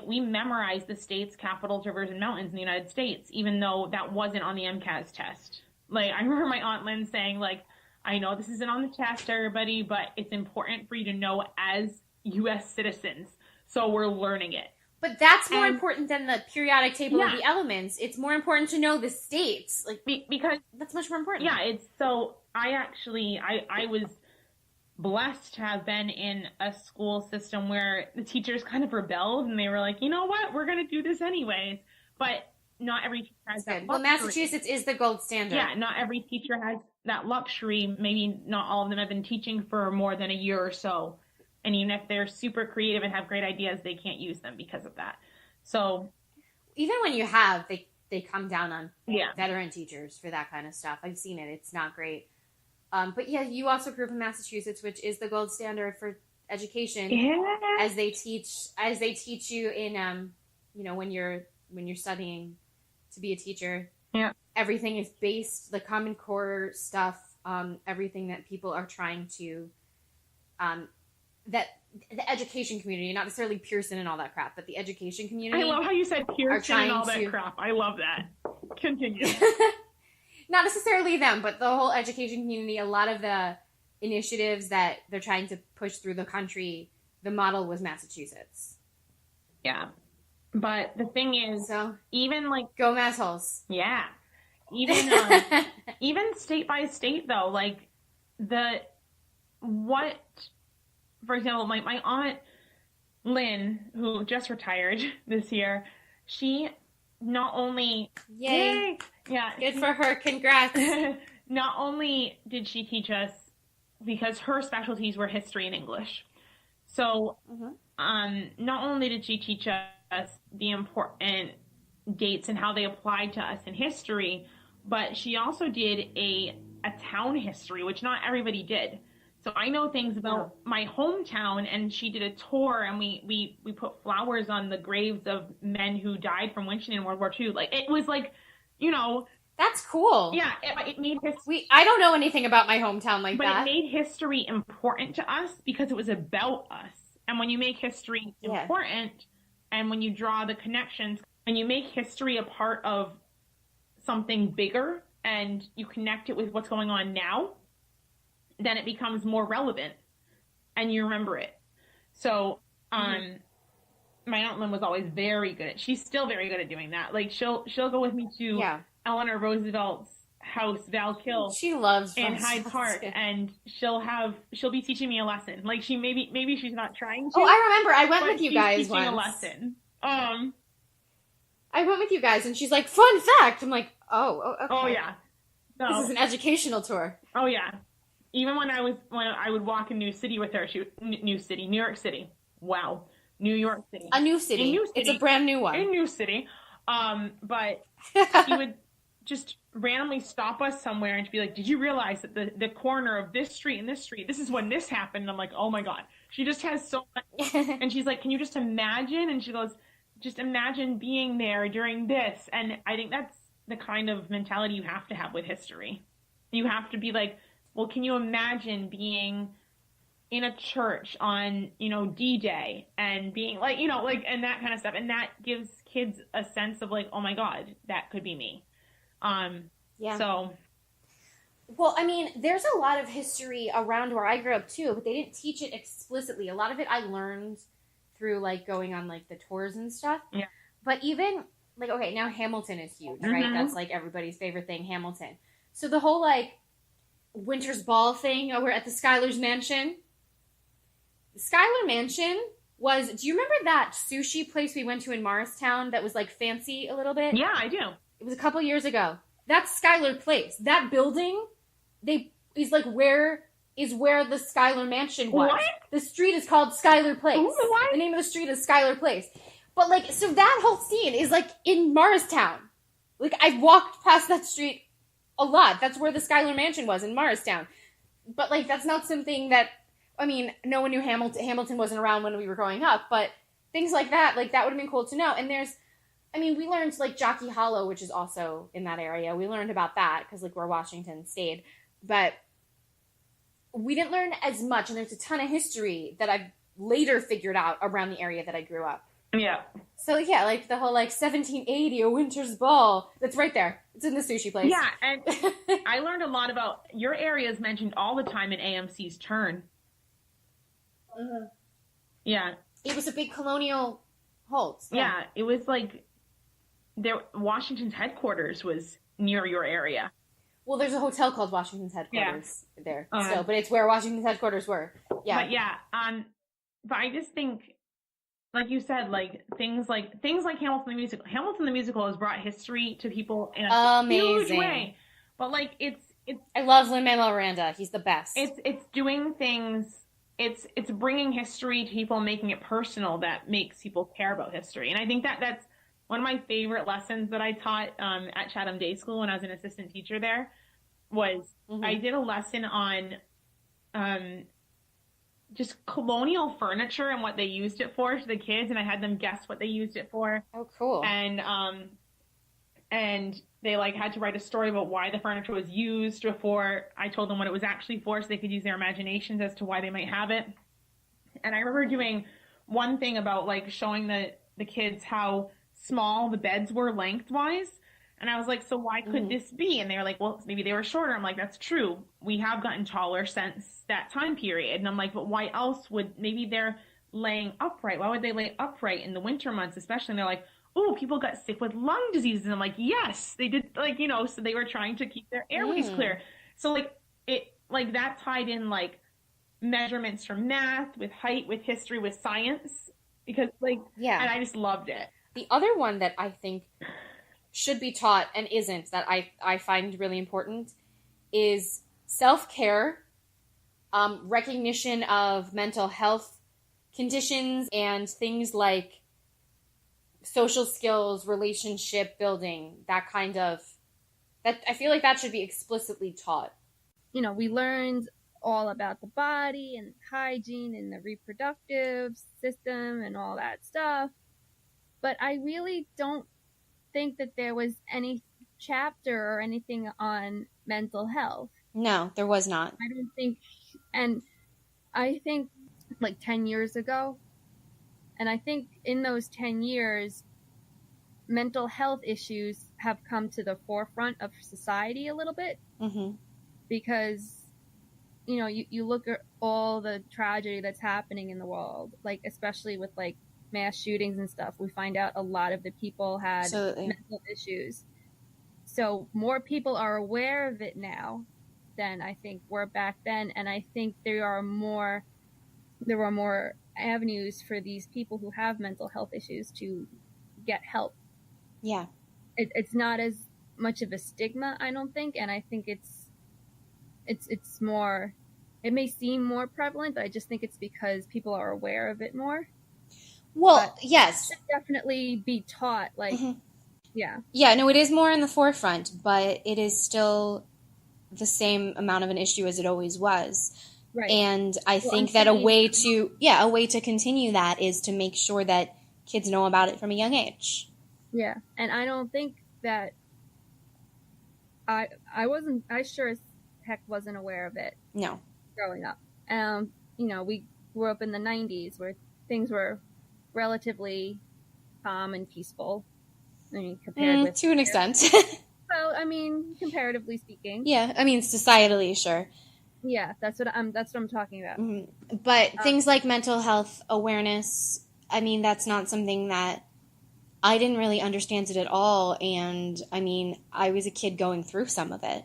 we memorized the states, capitals, rivers, and mountains in the United States, even though that wasn't on the MCAS test. I remember my Aunt Lynn saying, I know this isn't on the test, everybody, but it's important for you to know as U.S. citizens. So we're learning it.
But that's more important than the periodic table of the elements. It's more important to know the states.
Because
that's much more important.
Yeah, I was blessed to have been in a school system where the teachers kind of rebelled and they were like, you know what, we're going to do this anyways. But not every teacher has that luxury.
Well, Massachusetts is the gold standard.
Yeah, not every teacher has that luxury. Maybe not all of them have been teaching for more than a year or so. And even if they're super creative and have great ideas, they can't use them because of that. So
even when you have, they come down on veteran teachers for that kind of stuff. I've seen it. It's not great. But yeah, you also grew up in Massachusetts, which is the gold standard for education.
Yeah.
As they teach you in, when you're studying to be a teacher.
Yeah.
Everything is based, the Common Core stuff, everything that people are trying to, that the education community, not necessarily Pearson and all that crap, but the education community.
I love how you said Pearson and all that crap. I love that. Continue.
Not necessarily them, but the whole education community, a lot of the initiatives that they're trying to push through the country, the model was Massachusetts.
Yeah. But the thing is,
So
even like,
go Massholes.
yeah, even even state by state though, like what, for example, my aunt Lynn, who just retired this year, she not only
Yay.
yeah,
Good for her. Congrats.
not only did she teach us, because her specialties were history and English. So, not only did she teach us the important dates and how they applied to us in history, but she also did a town history, which not everybody did. So I know things about my hometown, and she did a tour, and we put flowers on the graves of men who died from lynching in World War II. Like, it was like, you know.
That's cool.
Yeah, it made history.
I don't know anything about my hometown like that.
But it made history important to us because it was about us. And when you make history important, and when you draw the connections, and you make history a part of something bigger, and you connect it with what's going on now, then it becomes more relevant, and you remember it. So, my Aunt Lynn was always very good she's still very good at doing that. Like, she'll go with me to Eleanor Roosevelt's house, Valkill.
She loves
in Hyde Park, and she'll be teaching me a lesson. Like, she maybe she's not trying to.
Oh, I remember. I went with you guys
once.
Teaching
a lesson.
I went with you guys, and she's like, "Fun fact." I'm like, "Oh, okay."
Oh yeah. No.
This is an educational tour.
Oh yeah. Even when I would walk in New City with her, New York City. Wow. New York City.
A new city. It's a brand new one.
In New City. But she would just randomly stop us somewhere and be like, "Did you realize that the corner of this street and this street, this is when this happened?" And I'm like, "Oh my God." She just has so much. And she's like, "Can you just imagine?" And she goes, "Just imagine being there during this." And I think that's the kind of mentality you have to have with history. You have to be like, well, can you imagine being in a church on, D-Day and being like, and that kind of stuff. And that gives kids a sense of like, oh my God, that could be me. So.
Well, I mean, there's a lot of history around where I grew up too, but they didn't teach it explicitly. A lot of it I learned through like going on like the tours and stuff.
Yeah.
But even like, okay, now Hamilton is huge, right? That's like everybody's favorite thing, Hamilton. So the whole like Winter's Ball thing over at the Schuyler's Mansion. The Schuyler Mansion was, do you remember that sushi place we went to in Morristown that was like fancy a little bit?
Yeah, I do.
It was a couple years ago. That's Schuyler Place. That building, is where the Schuyler Mansion was.
What?
The street is called Schuyler Place.
Ooh, what?
The name of the street is Schuyler Place. But like, so that whole scene is like in Morristown. Like, I've walked past that street a lot. That's where the Schuyler Mansion was, in Morristown. But like, that's not something that, I mean, no one knew Hamilton wasn't around when we were growing up, but things like that would have been cool to know. And we learned like Jockey Hollow, which is also in that area. We learned about that because like where Washington stayed, but we didn't learn as much. And there's a ton of history that I've later figured out around the area that I grew up.
Yeah.
So yeah, like the whole like 1780, a Winter's Ball. That's right there. It's in the sushi place.
Yeah, and I learned a lot about your area is mentioned all the time in AMC's Turn.
Mm-hmm.
Yeah.
It was a big colonial hold.
Yeah, it was like Washington's headquarters was near your area.
Well, there's a hotel called Washington's headquarters there still, but it's where Washington's headquarters were. Yeah.
But yeah, but I just think, like you said, like things like Hamilton the musical. Hamilton the musical has brought history to people in a huge way. But like it's
I love Lin-Manuel Miranda. He's the best.
It's doing things. It's bringing history to people and making it personal that makes people care about history. And I think that's one of my favorite lessons that I taught at Chatham Day School when I was an assistant teacher there was I did a lesson on just colonial furniture and what they used it for to the kids, and I had them guess what they used it for.
Oh, cool.
And they like had to write a story about why the furniture was used before I told them what it was actually for, so they could use their imaginations as to why they might have it. And I remember doing one thing about like showing the kids how small the beds were lengthwise. And I was like, so why could this be? And they were like, well, maybe they were shorter. I'm like, that's true. We have gotten taller since that time period. And I'm like, but why else would, maybe they're laying upright. Why would they lay upright in the winter months, especially? And they're like, oh, people got sick with lung diseases. And I'm like, yes, they did. Like, you know, so they were trying to keep their airways clear. So like it, like that tied in like measurements from math, with height, with history, with science, because like,
Yeah.
and I just loved it.
The other one that I think should be taught and isn't, that I find really important, is self-care, recognition of mental health conditions, and things like social skills, relationship building, that kind of, that I feel like that should be explicitly taught.
You know, we learned all about the body and hygiene and the reproductive system and all that stuff, but I really don't think that there was any chapter or anything on mental health.
No, there was not.
I don't think, and I think like 10 years ago, and I think in those 10 years, mental health issues have come to the forefront of society a little bit.
Mm-hmm.
Because, you know, you look at all the tragedy that's happening in the world, like especially with like mass shootings and stuff, we find out a lot of the people had
Absolutely.
mental issues. So more people are aware of it now than I think were back then, and I think there were more avenues for these people who have mental health issues to get help.
Yeah.
It's not as much of a stigma, I don't think, and I think it's more, it may seem more prevalent, but I just think it's because people are aware of it more.
Well, yes.
It should definitely be taught, like, yeah.
Yeah, no, it is more in the forefront, but it is still the same amount of an issue as it always was.
Right.
And I think that a way to continue that is to make sure that kids know about it from a young age.
Yeah, and I don't think that I sure as heck wasn't aware of it.
No.
Growing up. You know, we grew up in the 90s where things were relatively calm and peaceful. I mean, compared with
to an extent.
Well, I mean, comparatively speaking.
Yeah, I mean, societally, sure.
Yeah, that's what I'm talking about.
Mm-hmm. But things like mental health awareness, I mean, that's not something that I didn't really understand it at all. And I mean, I was a kid going through some of it.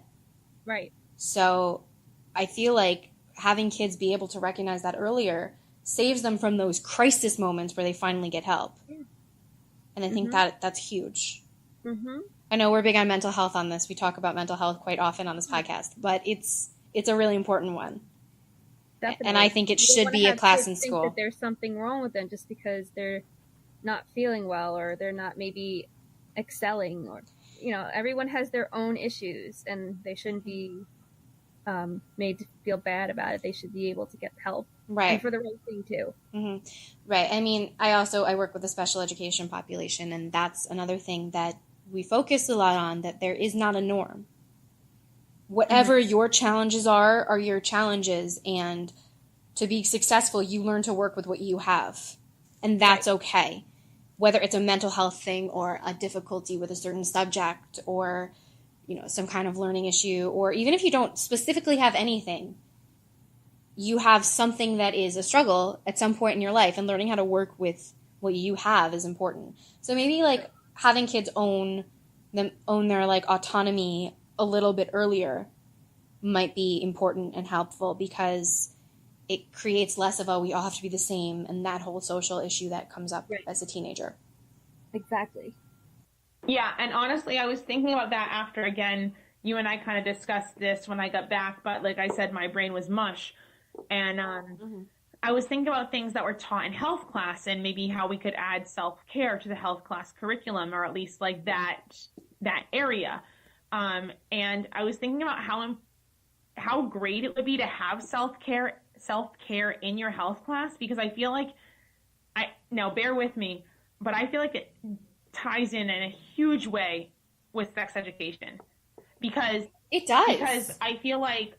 Right.
So I feel like having kids be able to recognize that earlier saves them from those crisis moments where they finally get help. Yeah. And I think that's huge. Mm-hmm. I know we're big on mental health on this. We talk about mental health quite often on this podcast, but it's a really important one. Definitely. And I think it should be a class in school.
That there's something wrong with them just because they're not feeling well or they're not maybe excelling, or, you know, everyone has their own issues and they shouldn't be made to feel bad about it. They should be able to get help.
Right.
And for the right thing too.
Mm-hmm. Right. I mean, I work with a special education population, and that's another thing that we focus a lot on, that there is not a norm. Whatever your challenges are your challenges, and to be successful, you learn to work with what you have, and that's okay. Whether it's a mental health thing or a difficulty with a certain subject or, you know, some kind of learning issue, or even if you don't specifically have anything, you have something that is a struggle at some point in your life, and learning how to work with what you have is important. So maybe like having kids own their like autonomy a little bit earlier might be important and helpful, because it creates less of we all have to be the same, and that whole social issue that comes up as a teenager.
Exactly.
Yeah, and honestly, I was thinking about that after, again, you and I kind of discussed this when I got back, but like I said, my brain was mush. And I was thinking about things that were taught in health class and maybe how we could add self-care to the health class curriculum, or at least like that area. And I was thinking about how great it would be to have self-care in your health class, because I feel like, now bear with me, but I feel like it ties in a huge way with sex education, because
it does.
Because I feel like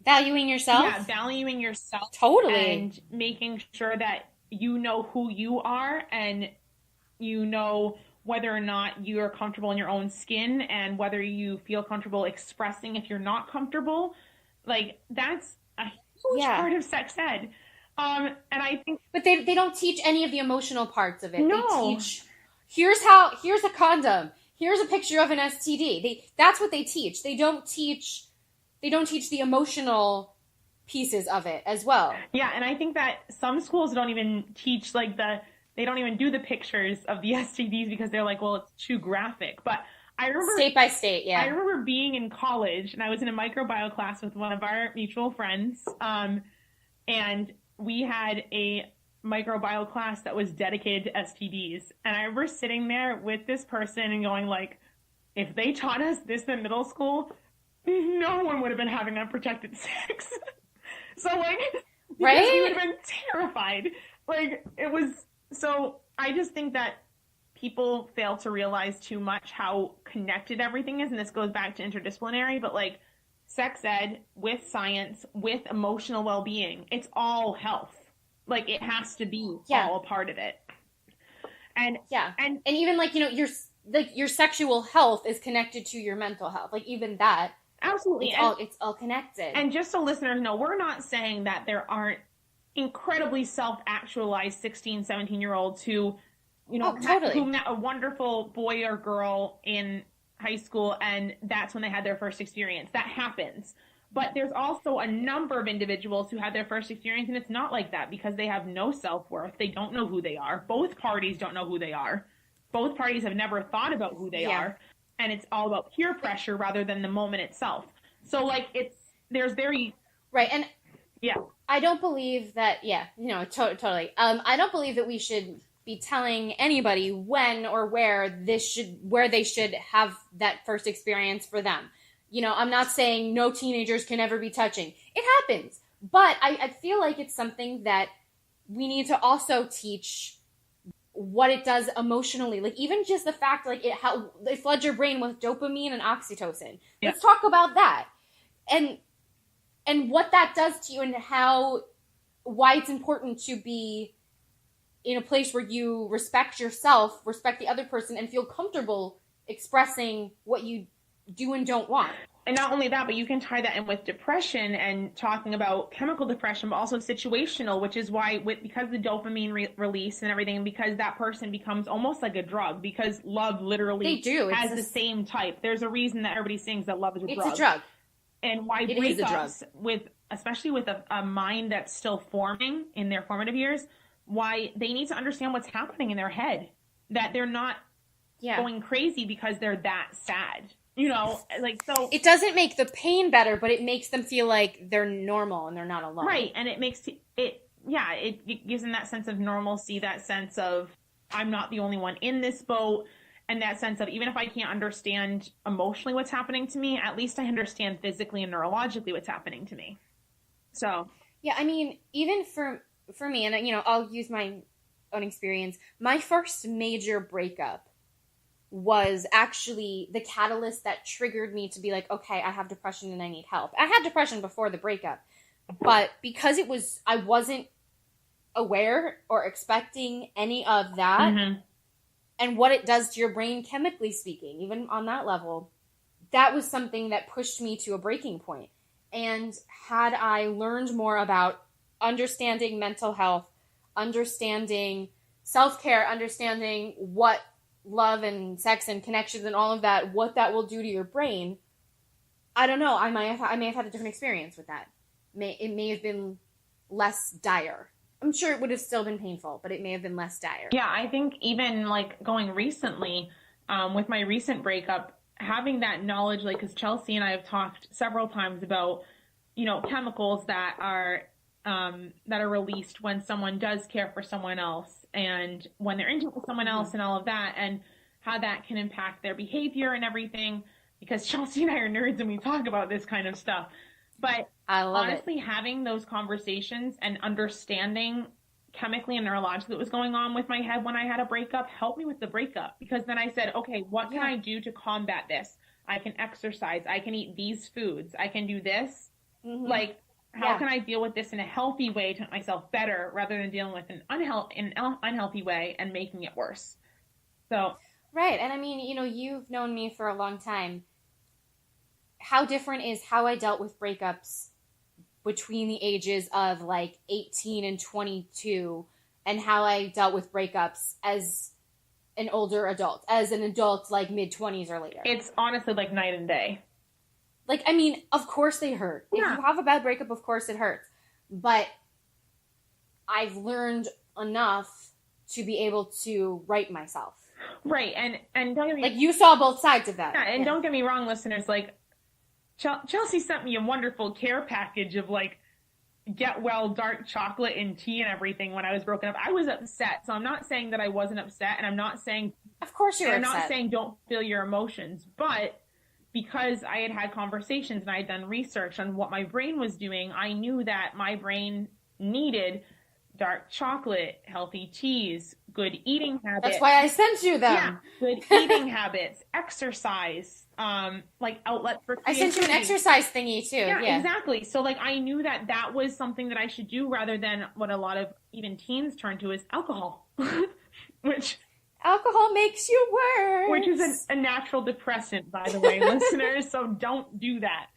valuing yourself.
Yeah, valuing yourself.
Totally.
And making sure that you know who you are and you know whether or not you are comfortable in your own skin and whether you feel comfortable expressing if you're not comfortable. Like, that's a huge part of sex ed. And I think,
but they don't teach any of the emotional parts of it.
No.
They teach, here's a condom, here's a picture of an STD. That's what they teach. They don't teach the emotional pieces of it as well.
Yeah, and I think that some schools don't even teach they don't even do the pictures of the STDs because they're like, well, it's too graphic. But I remember
state by state, yeah.
I remember being in college and I was in a microbiome class with one of our mutual friends, and we had a microbiome class that was dedicated to STDs. And I remember sitting there with this person and going like, if they taught us this in middle school, no one would have been having unprotected sex. So like,
right?
We would have been terrified. Like, it was, so I just think that people fail to realize too much how connected everything is. And this goes back to interdisciplinary, but like sex ed with science, with emotional well-being, it's all health. Like, it has to be all a part of it. And and even like, your sexual health is connected to your mental health. Like, even that.
Absolutely. It's all connected.
And just so listeners know, we're not saying that there aren't incredibly self-actualized 16, 17-year-olds who,
totally.
who met a wonderful boy or girl in high school and that's when they had their first experience. That happens. But there's also a number of individuals who had their first experience and it's not like that because they have no self-worth. They don't know who they are. Both parties don't know who they are. Both parties have never thought about who they are. And it's all about peer pressure rather than the moment itself. So like there's very...
Right. And
yeah,
I don't believe that, totally. I don't believe that we should be telling anybody when or where they should have that first experience for them. I'm not saying no teenagers can ever be touching. It happens. But I feel like it's something that we need to also teach what it does emotionally. Like, even just the fact, like, how it floods your brain with dopamine and oxytocin.
Yeah.
Let's talk about that. And what that does to you and why it's important to be in a place where you respect yourself, respect the other person, and feel comfortable expressing what you do and don't want.
And not only that, but you can tie that in with depression and talking about chemical depression, but also situational, which is why because the dopamine release and everything, because that person becomes almost like a drug, because love literally has the same type. There's a reason that everybody sings that love is a drug.
It's a drug.
And why breakups especially with a mind that's still forming in their formative years, why they need to understand what's happening in their head, that they're not going crazy because they're that sad. So
it doesn't make the pain better, but it makes them feel like they're normal and they're not alone.
Right. And it makes it gives them that sense of normalcy, that sense of I'm not the only one in this boat. And that sense of, even if I can't understand emotionally what's happening to me, at least I understand physically and neurologically what's happening to me. So.
Yeah. I mean, even for me, and I'll use my own experience. My first major breakup was actually the catalyst that triggered me to be like, okay, I have depression and I need help. I had depression before the breakup, but because I wasn't aware or expecting any of that and what it does to your brain, chemically speaking, even on that level, that was something that pushed me to a breaking point. And had I learned more about understanding mental health, understanding self-care, understanding what love and sex and connections and all of that, what that will do to your brain, I don't know. I may have had a different experience with that. It may have been less dire. I'm sure it would have still been painful, but it may have been less dire.
Yeah, I think even like going recently, with my recent breakup, having that knowledge, like, because Chelsea and I have talked several times about, chemicals that are released when someone does care for someone else and when they're intimate with someone else and all of that, and how that can impact their behavior and everything, because Chelsea and I are nerds and we talk about this kind of stuff. But honestly, having those conversations and understanding chemically and neurologically what was going on with my head when I had a breakup helped me with the breakup, because then I said, okay, what can I do to combat this? I can exercise. I can eat these foods. I can do this. Like, how can I deal with this in a healthy way to make myself better rather than dealing with an unhealthy way and making it worse? So.
Right. And I mean, you've known me for a long time. How different is how I dealt with breakups between the ages of like 18 and 22 and how I dealt with breakups as an older adult, as an adult like mid-20s or later.
It's honestly like night and day.
Like, I mean, of course they hurt.
Yeah.
If you have a bad breakup, of course it hurts. But I've learned enough to be able to right myself.
Right. And don't get me
like, you saw both sides of that.
Yeah, and don't get me wrong, listeners, like Chelsea sent me a wonderful care package of like get well dark chocolate and tea and everything when I was broken up. I was upset. So I'm not saying that I wasn't upset, and I'm not saying
of course you're upset.
I'm not saying don't feel your emotions, but because I had conversations and I had done research on what my brain was doing, I knew that my brain needed dark chocolate, healthy teas, good eating habits.
That's why I sent you them.
Yeah, good eating habits, exercise, like outlet for creativity.
I sent you an exercise thingy too.
Yeah, exactly. So like I knew that was something that I should do rather than what a lot of even teens turn to is alcohol, which
alcohol makes you worse.
Which is a natural depressant, by the way, listeners. So don't do that.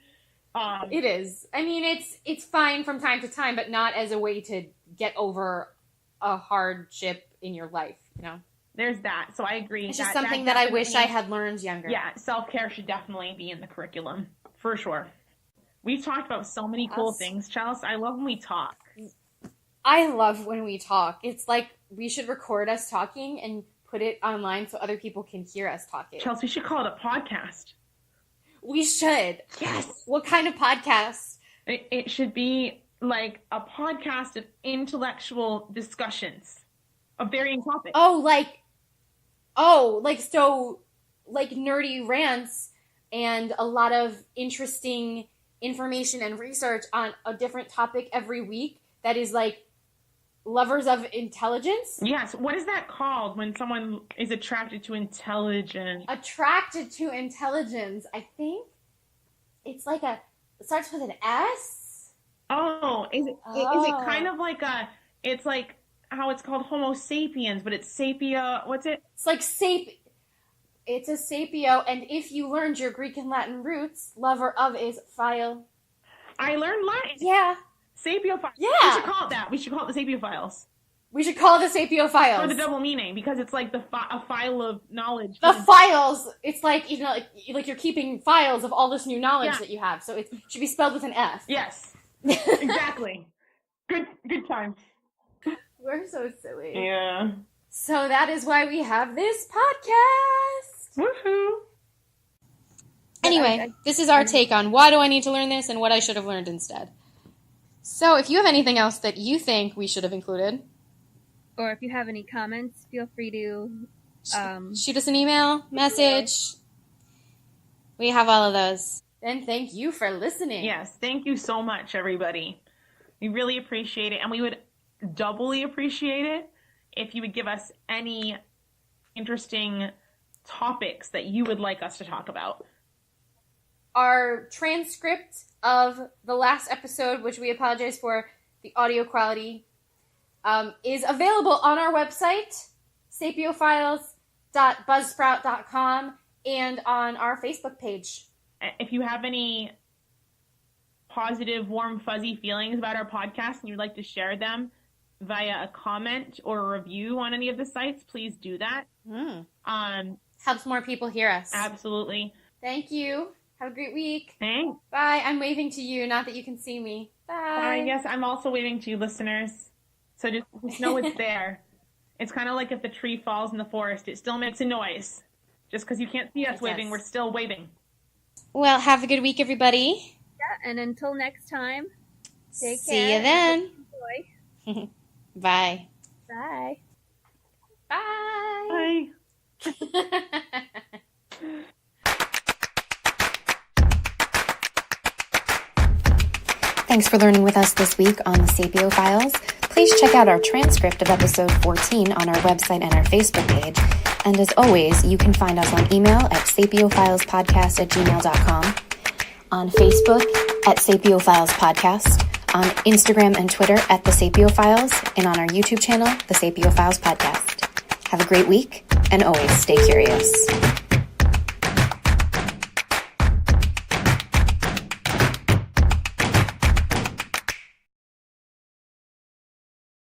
It is. I mean, it's fine from time to time, but not as a way to get over a hardship in your life,
There's that. So I agree.
It's just something that I wish I had learned younger.
Yeah, self-care should definitely be in the curriculum, for sure. We've talked about so many cool things, Chelsea. I love when we talk.
I love when we talk. It's like we should record us talking and put it online so other people can hear us talking.
Chelsea, we should call it a podcast.
We should.
Yes.
What kind of podcast?
It should be like a podcast of intellectual discussions of varying topics.
Like nerdy rants and a lot of interesting information and research on a different topic every week that is like lovers of intelligence.
Yes. What is that called when someone is attracted to intelligence?
Attracted to intelligence. I think it's like it starts with an S.
Oh, is it kind of like it's like how it's called Homo sapiens, but it's sapia, what's it?
It's like it's a sapio, and if you learned your Greek and Latin roots, lover of is phile.
I learned Latin.
Yeah.
Sapiophiles.
Yeah.
We should call it that. We should call it the Sapiophiles.
We should call it the Sapiophiles.
For the double meaning, because it's like a file of knowledge.
The files, it's like, like you're keeping files of all this new knowledge that you have. So it should be spelled with an F.
Yes. Exactly. Good time.
We're so silly.
Yeah.
So that is why we have this podcast.
Woohoo.
Anyway, this is our take on why do I need to learn this and what I should have learned instead. So if you have anything else that you think we should have included,
or if you have any comments, feel free to
shoot us an email, message. We have all of those. And thank you for listening.
Yes, thank you so much, everybody. We really appreciate it, and we would doubly appreciate it if you would give us any interesting topics that you would like us to talk about.
Our transcript of the last episode, which we apologize for the audio quality, is available on our website, sapiophiles.buzzsprout.com, and on our Facebook page.
If you have any positive, warm, fuzzy feelings about our podcast and you'd like to share them via a comment or a review on any of the sites, please do that.
Helps more people hear us.
Absolutely.
Thank you. Have a great week.
Thanks.
Bye. I'm waving to you, not that you can see me. Bye.
Yes, I'm also waving to you, listeners. So just know it's there. It's kind of like if the tree falls in the forest, it still makes a noise. Just because you can't see us waving, we're still waving.
Well, have a good week, everybody.
Yeah, and until next time, take care.
See you then.
Enjoy.
Bye.
Bye.
Bye. Thanks for learning with us this week on the Sapio Files. Please check out our transcript of episode 14 on our website and our Facebook page. And as always, you can find us on email at sapiophilespodcast@gmail.com, on Facebook at Sapio Files Podcast, on Instagram and Twitter at The Sapio Files, and on our YouTube channel, The Sapio Files Podcast. Have a great week.
and always stay curious.